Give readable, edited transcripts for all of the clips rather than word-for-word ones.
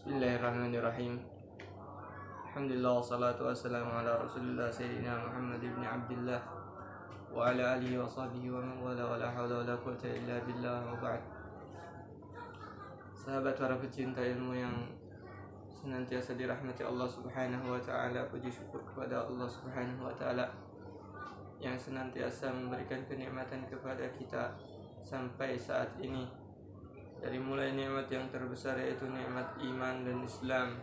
Bismillahirrahmanirrahim. Alhamdulillah wassalatu wassalamu ala Rasulillah sayyidina Muhammad ibn Abdullah wa ala alihi wa sahbihi wa man wala wa la hawla wa la quwwata illa billah wa ba'd. Sahabat para pecinta ilmu yang senantiasa dirahmati Allah Subhanahu wa taala, puji syukur kepada Allah Subhanahu wa taala yang senantiasa memberikan kenikmatan kepada kita sampai saat ini. Dari mulai nikmat yang terbesar yaitu nikmat iman dan Islam,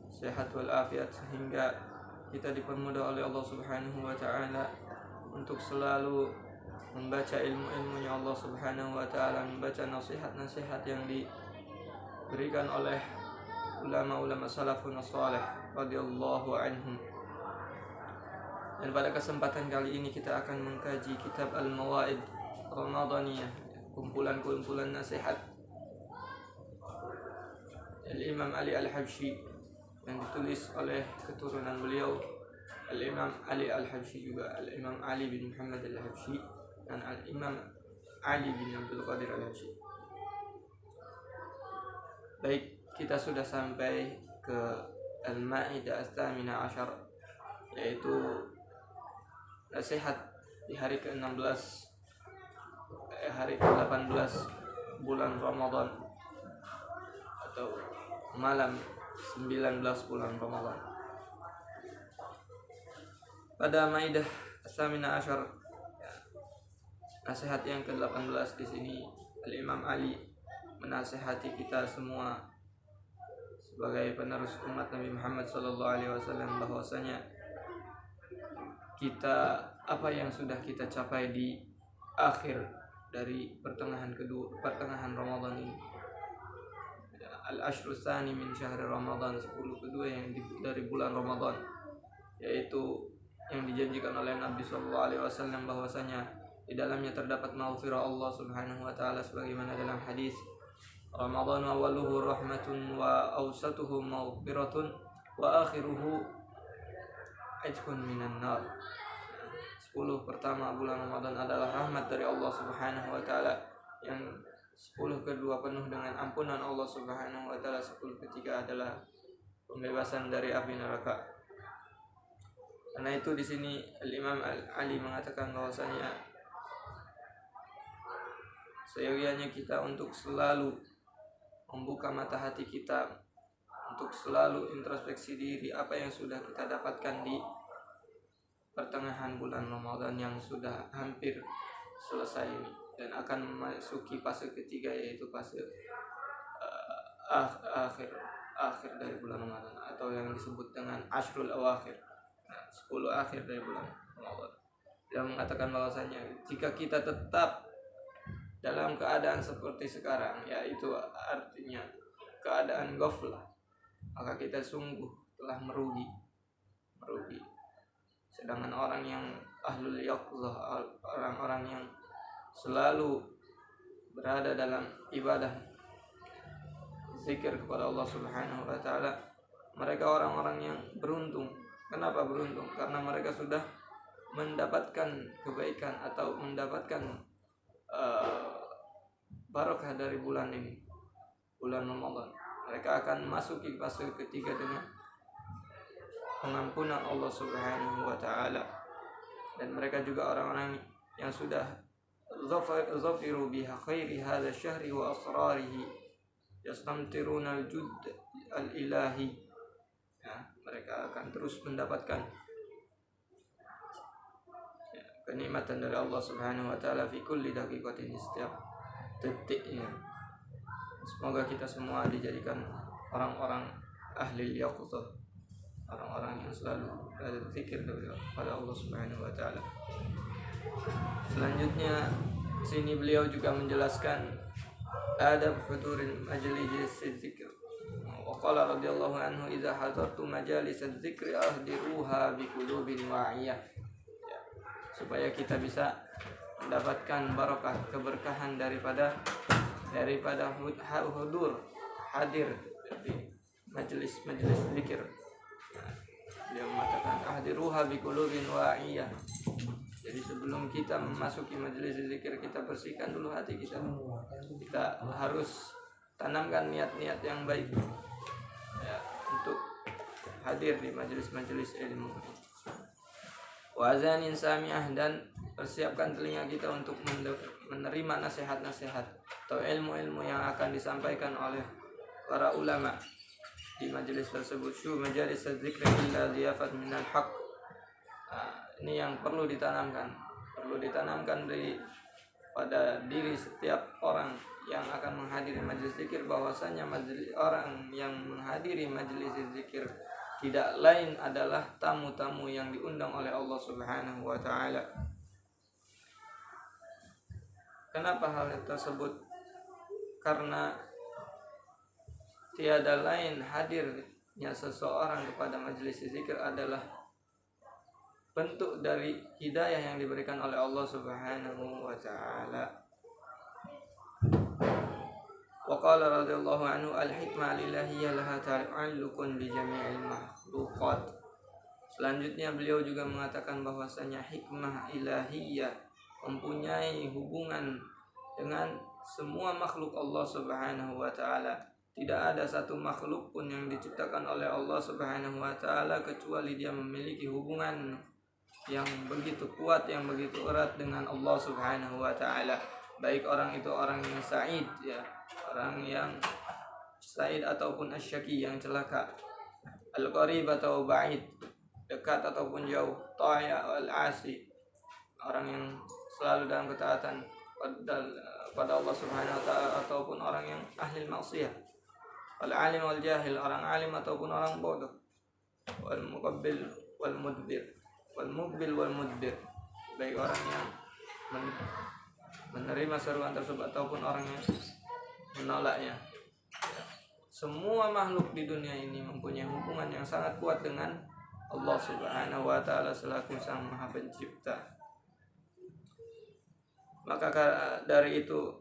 sehat wal afiat, sehingga kita dipermudah oleh Allah Subhanahu wa taala untuk selalu membaca ilmu-ilmunya Allah Subhanahu wa taala, membaca nasihat-nasihat yang diberikan oleh ulama-ulama salafun salih radhiyallahu anhum. Dan pada kesempatan kali ini kita akan mengkaji kitab Al-Mawaid Ramadaniyah, kumpulan-kumpulan nasihat Al-Imam Ali Al-Habsyi yang ditulis oleh keturunan beliau Al-Imam Ali Al-Habsyi, juga Al-Imam Ali bin Muhammad Al-Habsyi dan Al-Imam Ali bin Abdul Qadir Al-Habsyi. Baik, kita sudah sampai ke Al-Ma'idah Ats-Tsamina Asyar, yaitu nasihat di hari ke-16 hari ke-18 bulan Ramadan atau malam 19 bulan Ramadan. Pada Maidah Ats-Tsamina Asyar, nasihat yang ke-18 di sini Al-Imam Ali menasihati kita semua sebagai penerus umat Nabi Muhammad SAW bahwasanya kita, apa yang sudah kita capai di akhir dari pertengahan Ramadan ini, Al-Ashru Tsani min Syahri Ramadan, 10 kedua yang dari bulan Ramadan, yaitu yang dijanjikan oleh Nabi SAW bahwasanya di dalamnya terdapat maghfirah Allah Subhanahu wa taala, sebagaimana dalam hadis, Ramadan awaluhu rahmatun wa awsatuhu maghfiratun wa akhiruhu ajkun minan nar. 10 pertama bulan Ramadan adalah rahmat dari Allah Subhanahu wa taala, yang 10 kedua penuh dengan ampunan Allah Subhanahu wa taala, 10 ketiga adalah pembebasan dari api neraka. Karena itu di sini Al-Imam Ali mengatakan bahwasanya seyogianya kita untuk selalu membuka mata hati kita, untuk selalu introspeksi diri apa yang sudah kita dapatkan di pertengahan bulan Ramadan yang sudah hampir selesai ini, dan akan memasuki fase ketiga, yaitu fase akhir dari bulan Ramadan, atau yang disebut dengan Ashrul Awakhir, 10 akhir dari bulan Ramadan. Dia mengatakan bahwasanya jika kita tetap dalam keadaan seperti sekarang, yaitu artinya keadaan ghaflah, maka kita sungguh telah merugi. Sedangkan orang yang ahlul yaqzah, orang-orang yang selalu berada dalam ibadah zikir kepada Allah Subhanahu wa taala, mereka orang-orang yang beruntung. Kenapa beruntung? Karena mereka sudah mendapatkan kebaikan atau mendapatkan barakah dari bulan ini, bulan Ramadan. Mereka akan masuki fase ketiga dengan pengampunan Allah Subhanahu wa taala. Dan mereka juga orang-orang yang sudah zafiru biha khairi hadha syahri wa asrarihi yastamtiruna al-judd al-ilahi. Mereka akan terus mendapatkan kenikmatan dari Allah Subhanahu wa taala fi kulli daqiqatin, setiap detiknya. Semoga kita semua dijadikan orang-orang ahli yaqzah, orang-orang yang selalu berzikir kepada Allah Subhanahu wa taala. Selanjutnya sini beliau juga menjelaskan adab hudurin majlis dzikr. Wa qala radhiyallahu anhu, idza hadartu majalis dzikri ahdiruha biqulubin wa'iyah. Supaya kita bisa mendapatkan barakah, keberkahan daripada hadir di majelis zikir. Dia mengatakan ahdiruha biqulubin wa'iyah. Jadi sebelum kita memasuki majelis zikir, kita bersihkan dulu hati kita. Kita harus tanamkan niat-niat yang baik. untuk hadir di majelis-majelis ilmu. Wa azanin sami'ah, dan persiapkan telinga kita untuk menerima nasihat-nasihat atau ilmu-ilmu yang akan disampaikan oleh para ulama di majelis tersebut. Syu majalis dzikri illa dhiyafat minal haq. Ini yang perlu ditanamkan pada diri setiap orang yang akan menghadiri majelis zikir, bahwasanya orang yang menghadiri majelis zikir tidak lain adalah tamu-tamu yang diundang oleh Allah Subhanahu wa taala. Kenapa hal tersebut? Karena tiada lain hadirnya seseorang kepada majelis zikir adalah bentuk dari hidayah yang diberikan oleh Allah Subhanahu wa taala. Wa qala radhiyallahu anhu al-hikmah lillahi laha ta'alluqun bi jami'il makhluqat. Selanjutnya beliau juga mengatakan bahwasanya hikmah ilahiyah mempunyai hubungan dengan semua makhluk Allah Subhanahu wa taala. Tidak ada satu makhluk pun yang diciptakan oleh Allah Subhanahu wa taala kecuali dia memiliki hubungan yang begitu kuat, yang begitu erat dengan Allah Subhanahu wa taala. Baik orang itu orang yang sa'id, ya, orang yang sa'id ataupun asyaki, yang celaka, al-qarib atau ba'id, dekat ataupun jauh, ta'i' al-asi, orang yang selalu dalam ketaatan pada Allah Subhanahu wa taala, ataupun orang yang ahli maksiyah, al-alim wal jahil, orang alim ataupun orang bodoh, wal muqabbil wal mudbir, wal muqbil wal mudbir, baik orang yang menerima seruan tersebut ataupun orang yang menolaknya. Semua makhluk di dunia ini mempunyai hubungan yang sangat kuat dengan Allah Subhanahu wa taala selaku Sang Maha Pencipta. Maka dari itu,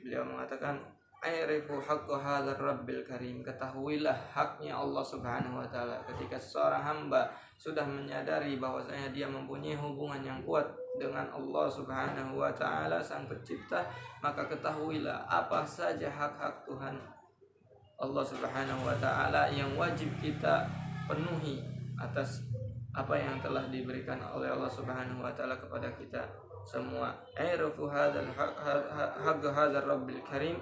beliau mengatakan, a'rifu haqqa hadzal rabbil karim, ketahuilah haknya Allah Subhanahu wa taala. Ketika seorang hamba sudah menyadari bahwasanya dia mempunyai hubungan yang kuat dengan Allah Subhanahu wa taala Sang Pencipta, maka ketahuilah apa saja hak-hak Tuhan Allah Subhanahu wa taala yang wajib kita penuhi atas apa yang telah diberikan oleh Allah Subhanahu wa taala kepada kita semua. A'rifu haqqa hadzal rabbil karim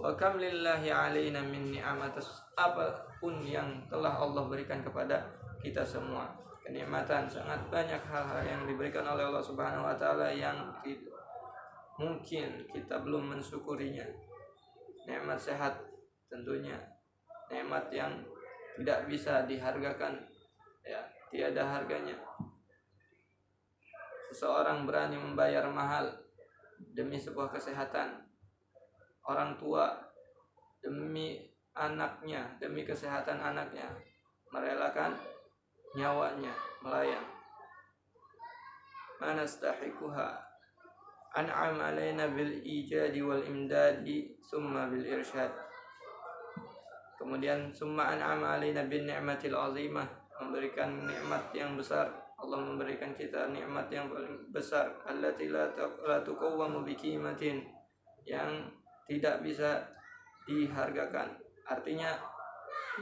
wa kam lillahi alaina min ni'amatis, apapun yang telah Allah berikan kepada kita semua, kenikmatan, sangat banyak hal-hal yang diberikan oleh Allah Subhanahu wa taala yang mungkin kita belum mensyukurinya. Nikmat sehat tentunya nikmat yang tidak bisa dihargakan, ya, tiada harganya. Seseorang berani membayar mahal demi sebuah kesehatan. Orang tua demi anaknya, demi kesehatan anaknya, merelakan nyawanya melayang. Manastahiquha an'am alaina bil ijadi wal imdadi summa bil irsyad. Kemudian summa an'am alaina bin ni'matil azimah, memberikan nikmat yang besar. Allah memberikan kita nikmat yang paling besar, allati la tuqawwamu bi qimatin, yang tidak bisa dihargakan. Artinya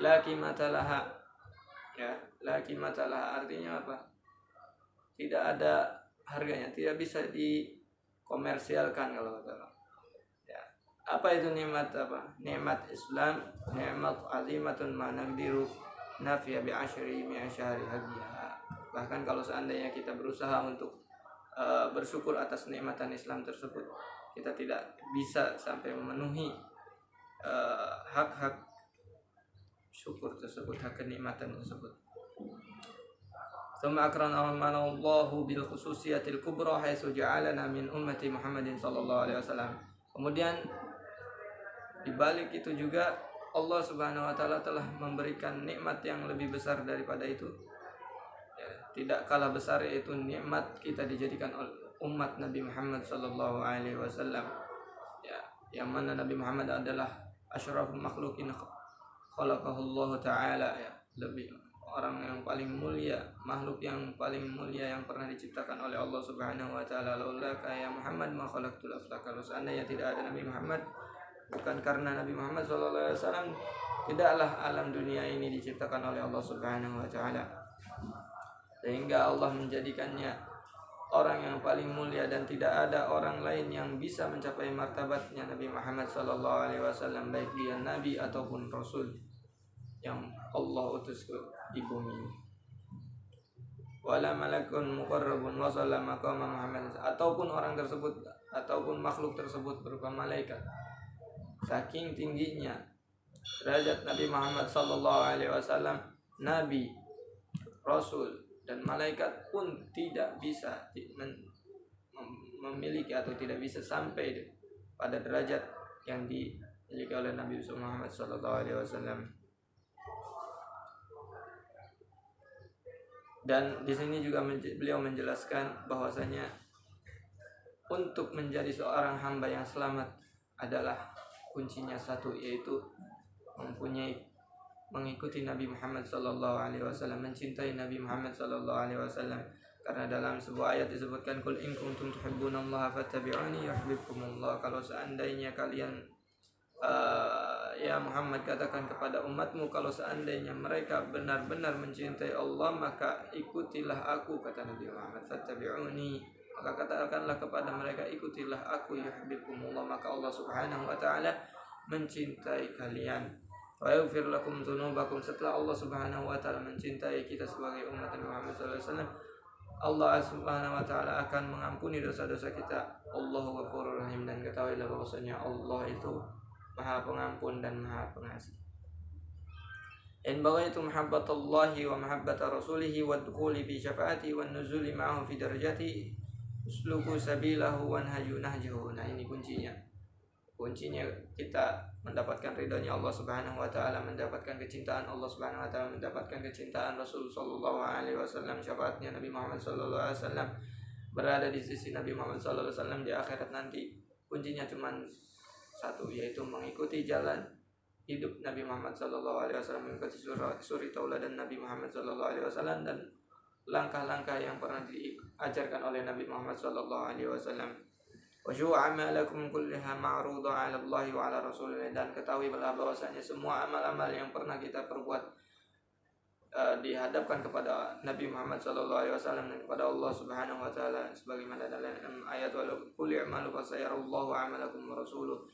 la qimata laha, ya, la qimata laha artinya apa? Tidak ada harganya, tidak bisa dikomersialkan kalau kata orang. Ya. Apa itu nikmat apa? Nikmat Islam, nikmat azimatun ma naqdiru nafiya bi asyri mi asyari hadiah. Bahkan kalau seandainya kita berusaha untuk bersyukur atas nikmatan Islam tersebut, kita tidak bisa sampai memenuhi hak-hak syukur tersebut, hak kenikmatan tersebut. Tsumma akramana Allahu bil khususiyatil kubra haitsu ja'alana min ummati Muhammadin sallallahu alaihi wasallam. Kemudian di balik itu juga Allah Subhanahu wa taala telah memberikan nikmat yang lebih besar daripada itu. Ya, tidak kalah besar, yaitu nikmat kita dijadikan umat Nabi Muhammad sallallahu alaihi wasallam. Ya, yang mana Nabi Muhammad adalah asyraful makhluqin khalaqahullahu taala, ya, lebih orang yang paling mulia, makhluk yang paling mulia yang pernah diciptakan oleh Allah Subhanahu wa taala. Laulaka ya Muhammad ma khalaqtul aflaq. Kalau seandainya tidak ada Nabi Muhammad, bukan karena Nabi Muhammad SAW tidaklah alam dunia ini diciptakan oleh Allah Subhanahu wa taala, sehingga Allah menjadikannya orang yang paling mulia dan tidak ada orang lain yang bisa mencapai martabatnya Nabi Muhammad SAW, baik dia nabi ataupun rasul yang Allah utus di bumi ini. Wala malakun muqarrabun wasalla maqama Muhammad, ataupun orang tersebut ataupun makhluk tersebut berupa malaikat, saking tingginya derajat Nabi Muhammad SAW, nabi, rasul dan malaikat pun tidak bisa memiliki atau tidak bisa sampai pada derajat yang dimiliki oleh Nabi Muhammad SAW. Dan di sini juga beliau menjelaskan bahwasanya untuk menjadi seorang hamba yang selamat adalah kuncinya satu, yaitu mengikuti Nabi Muhammad SAW, mencintai Nabi Muhammad SAW. Karena dalam sebuah ayat disebutkan, qul in kuntum tuhibbunallaha fattabi'uni yuhibbukumullah. Kalau seandainya kalian ya Muhammad, katakan kepada umatmu, kalau seandainya mereka benar-benar mencintai Allah, maka ikutilah aku, kata Nabi Muhammad, fattabi'uni, maka katakanlah kepada mereka, ikutilah aku, yuhibbukumullah, maka Allah Subhanahu wa taala mencintai kalian. Wa yaghfir lakum dzunubakum. Setelah Allah Subhanahu wa taala mencintai kita sebagai umat Nabi Muhammad sallallahu alaihi wasallam, Allah Subhanahu wa taala akan mengampuni dosa-dosa kita. Allahu Ghafurur Rahim. Dan ketahuilah bahwasanya Allah itu Maha Pengampun dan Maha Pengasih. In baghaytum mahabbatallahi wa mahabbata rasulih wa dukhuli fi syafaati wa nuzuli ma'ahu fi darajati usluku sabilahu wa nahjuhu. Nah, ini kuncinya. Kuncinya kita mendapatkan ridhonya Allah Subhanahu wa taala, mendapatkan kecintaan Allah Subhanahu wa taala, mendapatkan kecintaan Rasul sallallahu alaihi wasallam, syafaatnya Nabi Muhammad sallallahu alaihi wasallam, berada di sisi Nabi Muhammad sallallahu alaihi wasallam di akhirat nanti. Kuncinya cuma satu, yaitu mengikuti jalan hidup Nabi Muhammad sallallahu alaihi wasallam, mengikuti suri tauladan Nabi Muhammad sallallahu alaihi wasallam dan langkah-langkah yang pernah diajarkan oleh Nabi Muhammad sallallahu alaihi wasallam. Wa syu'amalakum kullaha ma'ruda 'ala Allah wa 'ala Rasulih. Dan ketahuilah bahwasanya semua amal-amal yang pernah kita perbuat dihadapkan kepada Nabi Muhammad sallallahu alaihi wasallam dan kepada Allah Subhanahu wa taala, sebagaimana dalam ayat wa qul i'malu fa sayarallahu 'amalakum wa rasuluh.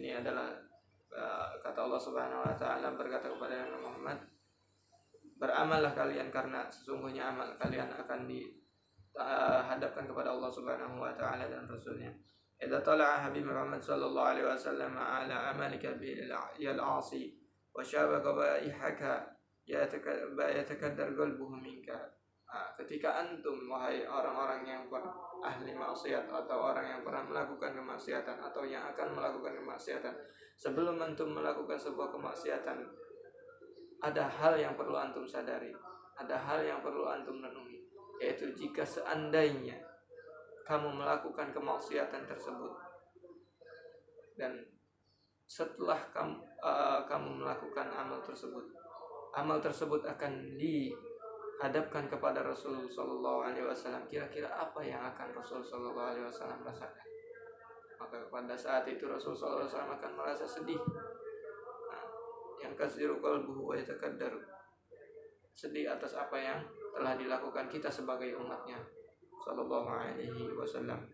Ini adalah kata Allah Subhanahu wa taala berkata kepada Nabi Muhammad, beramallah kalian karena sesungguhnya amal kalian akan hadapkan kepada Allah Subhanahu wa taala dan rasulnya. Idza tala'a Habib Muhammad sallallahu alaihi wasallam ala amalika bil yal'asi wa shabaka baihaka yatakaddar qalbuhu minka. Ketika antum, wahai orang-orang yang ahli maksiat atau orang yang pernah melakukan kemaksiatan atau yang akan melakukan kemaksiatan, sebelum antum melakukan sebuah kemaksiatan, ada hal yang perlu antum sadari, ada hal yang perlu antum renungi, yaitu jika seandainya kamu melakukan kemaksiatan tersebut dan setelah kamu melakukan amal tersebut akan dihadapkan kepada Rasul sallallahu alaihi wasallam, kira-kira apa yang akan Rasul sallallahu alaihi wasallam rasakan? Maka pada saat itu Rasul sallallahu alaihi wasallam akan merasa sedih. Yang kasiru qalbuhu wa yatakaddaru, sedih atas apa yang telah dilakukan kita sebagai umatnya sallallahu alaihi wasallam.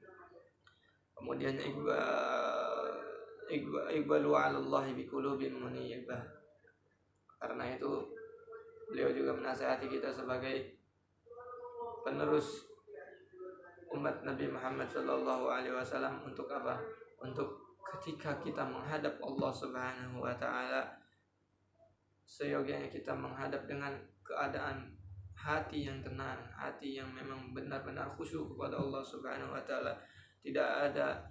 Kemudian iqbalu 'ala Allah biqulubin munibah. Karena itu beliau juga menasihati kita sebagai penerus umat Nabi Muhammad sallallahu alaihi wasallam untuk apa? Untuk ketika kita menghadap Allah Subhanahu wa taala, seyogianya kita menghadap dengan keadaan hati yang tenang, hati yang memang benar-benar khusyuk kepada Allah Subhanahu wa taala. Tidak ada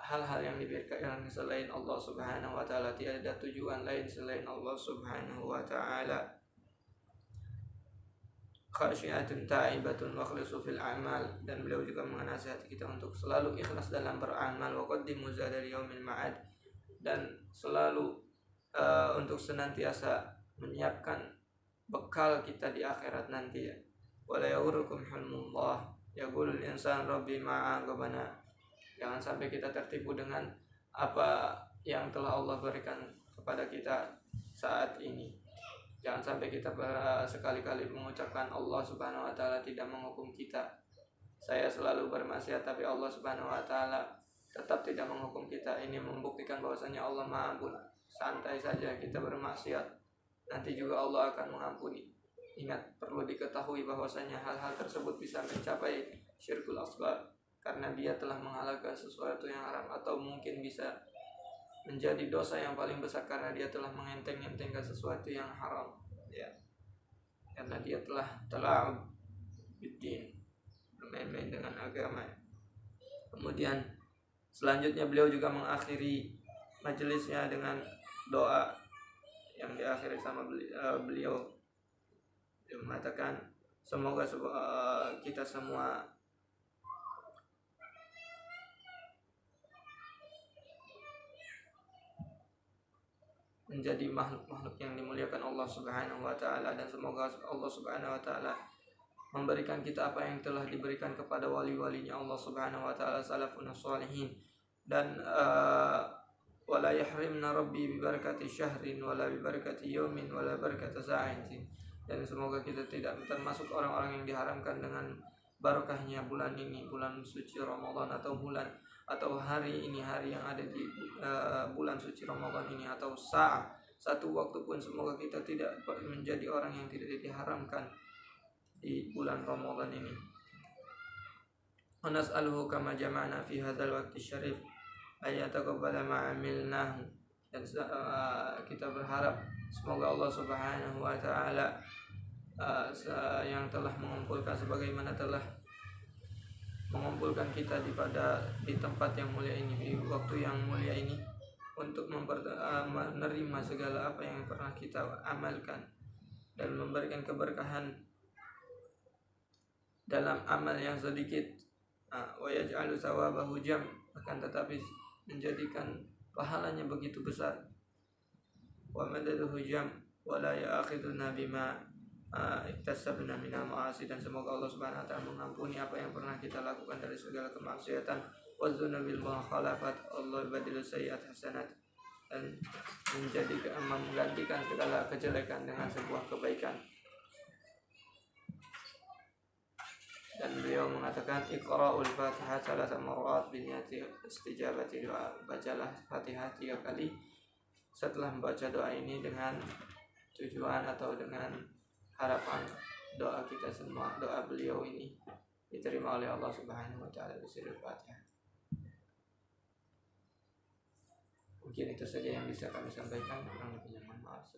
hal-hal yang diberikan selain Allah Subhanahu wa taala, tidak ada tujuan lain selain Allah Subhanahu wa taala. Khasyiatun ta'ibatun wa khlisu fil a'mal. Dan beliau juga menasihati kita untuk selalu ikhlas dalam beramal, wa qaddimu zadal yaumil ma'ad, dan selalu untuk senantiasa menyiapkan bekal kita di akhirat nanti. Wala yaghurrukum hulmullah yaqulul insan rabbi ma'a ghabana. Jangan sampai kita tertipu dengan apa yang telah Allah berikan kepada kita saat ini. Jangan sampai kita sekali-kali mengucapkan Allah Subhanahu wa taala tidak menghukum kita. Saya selalu bermaksiat tapi Allah Subhanahu wa taala tetap tidak menghukum kita. Ini membuktikan bahwasanya Allah Maha Ampun. Santai saja kita bermaksiat, nanti juga Allah akan mengampuni. Ingat, perlu diketahui bahwasanya hal-hal tersebut bisa mencapai syirkul asghar karena dia telah menghalalkan sesuatu yang haram, atau mungkin bisa menjadi dosa yang paling besar karena dia telah mengenteng-entengkan sesuatu yang haram, ya, karena dia telah biddin, bermain-main dengan agama. Kemudian selanjutnya beliau juga mengakhiri majelisnya dengan doa yang diakhiri sama beliau. Dia mengatakan semoga kita semua menjadi makhluk-makhluk yang dimuliakan Allah Subhanahu wa taala, dan semoga Allah Subhanahu wa taala memberikan kita apa yang telah diberikan kepada wali-walinya Allah Subhanahu wa taala, salafun shalihin, dan wala yahrimna rabbi bi barakati syahrin wala bi barakati yaumin wala barakati sa'atin. Dan semoga kita tidak termasuk orang-orang yang diharamkan dengan barakahnya bulan ini, bulan suci Ramadan, atau hari ini, hari yang ada di bulan suci Ramadan ini, atau satu waktu pun. Semoga kita tidak menjadi orang yang tidak diharamkan di bulan Ramadan ini. Wa nas'aluhu kama jama'na fi hadzal waqti syarif ayataqabbala ma amilnahu. Dan kita berharap semoga Allah Subhanahu wa taala yang telah mengumpulkan, sebagaimana telah mengumpulkan kita di tempat yang mulia ini, di waktu yang mulia ini, untuk menerima segala apa yang pernah kita amalkan dan memberikan keberkahan dalam amal yang sedikit. Wa yaj'alu thawabahu jam, akan tetapi menjadikan pahalanya begitu besar. Wa madaduhu jam wa la ya'khiduna bima iktasabna minal ma'asi. Dan semoga Allah Subhanahu wa taala mengampuni apa yang pernah kita lakukan dari segala kemaksiatan. Wa dzunubil mukhalafat, Allah badilu sayyi'at hasanat, dan menggantikan segala kejelekan dengan sebuah kebaikan. Dan beliau mengatakan iqra'ul Fatihah salasa marrat biniyati istijabati doa. Bacalah Fatihah 3 kali setelah membaca doa ini dengan tujuan atau dengan harapan doa kita semua, doa beliau ini diterima oleh Allah Subhanahu wa taala di sirul Fatihah. Mungkin itu saja yang bisa kami sampaikan, kurang lebihnya mohon maaf.